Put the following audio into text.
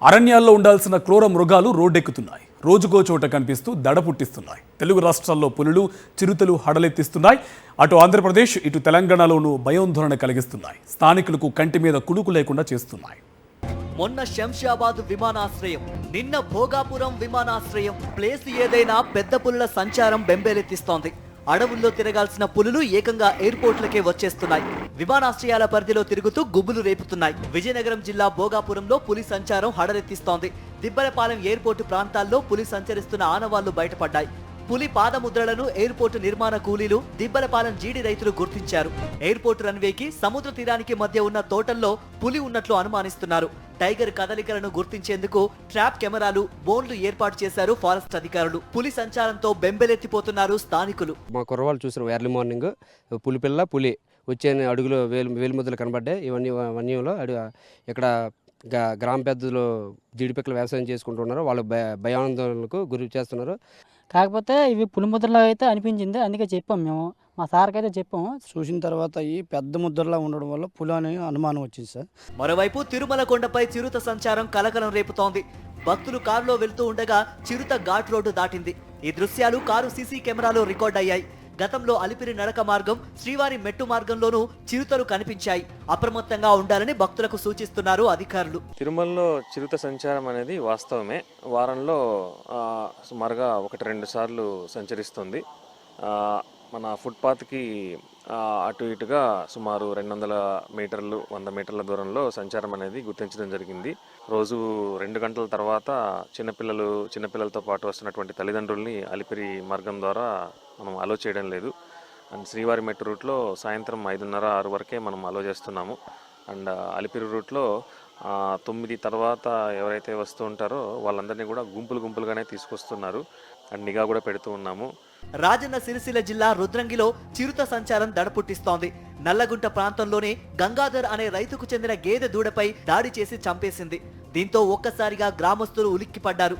అరణ్యాల్లో ఉండాల్సిన క్రూర మృగాలు రోడ్డెక్కుతున్నాయి. రోజుకో చోట కనిపిస్తూ దడ పుట్టిస్తున్నాయి. తెలుగు రాష్ట్రాల్లో పులులు, చిరుతలు హడలెత్తిస్తున్నాయి. అటు ఆంధ్రప్రదేశ్, ఇటు తెలంగాణలోనూ భయోందోళన కలిగిస్తున్నాయి. స్థానికులకు కంటి మీద కునుకు లేకుండా చేస్తున్నాయి. మొన్న శంషాబాద్ విమానాశ్రయం, నిన్న భోగాపురం విమానాశ్రయం. ప్లేస్ ఏదైనా పెద్ద పులుల సంచారం బెంబేలెత్తిస్తోంది. అడవుల్లో తిరగాల్సిన పులులు ఏకంగా ఎయిర్పోర్ట్లకే వచ్చేస్తున్నాయి. విమానాశ్రయాల పరిధిలో తిరుగుతూ గుబులు రేపుతున్నాయి. విజయనగరం జిల్లా భోగాపురంలో పులి సంచారం హడలెత్తిస్తోంది. దిబ్బలపాలెం ఎయిర్పోర్టు ప్రాంతాల్లో పులి సంచరిస్తున్న ఆనవాళ్లు బయటపడ్డాయి. పులి పాదముద్రలను ఎయిర్పోర్టు నిర్మాణ కూలీలు, దిబ్బలపాలెం జీడి రైతులు గుర్తించారు. ఎయిర్పోర్టు రన్వేకి, సముద్ర తీరానికి మధ్య ఉన్న తోటల్లో పులి ఉన్నట్లు అనుమానిస్తున్నారు. టైగర్ కదలికలను గుర్తించేందుకు ట్రాప్ కెమెరాలు, బోన్లు ఏర్పాటు చేశారు ఫారెస్ట్ అధికారులు. పులి సంచారంతో బెంబెలెత్తిపోతున్నారు స్థానికులు. మా కుర్రవాళ్ళు చూసారు ఎర్లీ మార్నింగ్ పులి పిల్ల పులి వచ్చే అడుగులో వేలుముద్దలు కనబడ్డాయి. ఇవన్నీ వన్యంలో ఇక్కడ గ్రామ పెద్దలు జీడిపిక్కలు వ్యవసాయం చేసుకుంటున్నారు. వాళ్ళు భయాందోళనకు గురి చేస్తున్నారు. కాకపోతే ఇవి పులి ముద్రలా అయితే అనిపించింది, అందుకే చెప్పాం మేము. మా సార్కి అయితే చెప్పాము. చూసిన తర్వాత ఈ పెద్ద ముద్రలా ఉండడం వల్ల పులి అనే అనుమానం వచ్చింది సార్. మరోవైపు తిరుమల కొండపై చిరుత సంచారం కలకలం రేపుతోంది. భక్తులు కారులో వెళ్తూ ఉండగా చిరుత ఘాట్ రోడ్డు దాటింది. ఈ దృశ్యాలు కారు సీసీ కెమెరాలో రికార్డ్ అయ్యాయి. గతంలో అలిపిరి నడక మార్గం, శ్రీవారి మెట్టు మార్గంలోనూ చిరుతలు కనిపించాయి. అప్రమత్తంగా ఉండాలని భక్తులకు సూచిస్తున్నారు అధికారులు. తిరుమలలో చిరుత సంచారం అనేది వాస్తవమే. వారంలో సుమారుగా 1-2 సార్లు సంచరిస్తుంది. మన ఫుట్పాత్కి అటు ఇటుగా సుమారు 200 మీటర్లు, 100 మీటర్ల దూరంలో సంచారం అనేది గుర్తించడం జరిగింది. రోజు 2 గంటల తర్వాత చిన్నపిల్లలతో పాటు వస్తున్నటువంటి తల్లిదండ్రుల్ని అలిపిరి మార్గం ద్వారా మనం అలో చేయడం లేదు. అండ్ శ్రీవారి మెట్టు రూట్లో సాయంత్రం 5:30-6 వరకే మనం అలో చేస్తున్నాము. అండ్ అలిపిరి రూట్లో 9 తర్వాత ఎవరైతే వస్తూ ఉంటారో వాళ్ళందరినీ కూడా గుంపులుగానే తీసుకొస్తున్నారు. అండ్ నిఘా కూడా పెడుతూ ఉన్నాము. రాజన్న సిరిసిల్ల జిల్లా రుద్రంగిలో చిరుత సంచారం దడపుట్టిస్తోంది. నల్లగుంట ప్రాంతంలోనే గంగాధర్ అనే రైతుకు చెందిన గేదె దూడపై దాడి చేసి చంపేసింది. దీంతో ఒక్కసారిగా గ్రామస్తులు ఉలిక్కిపడ్డారు.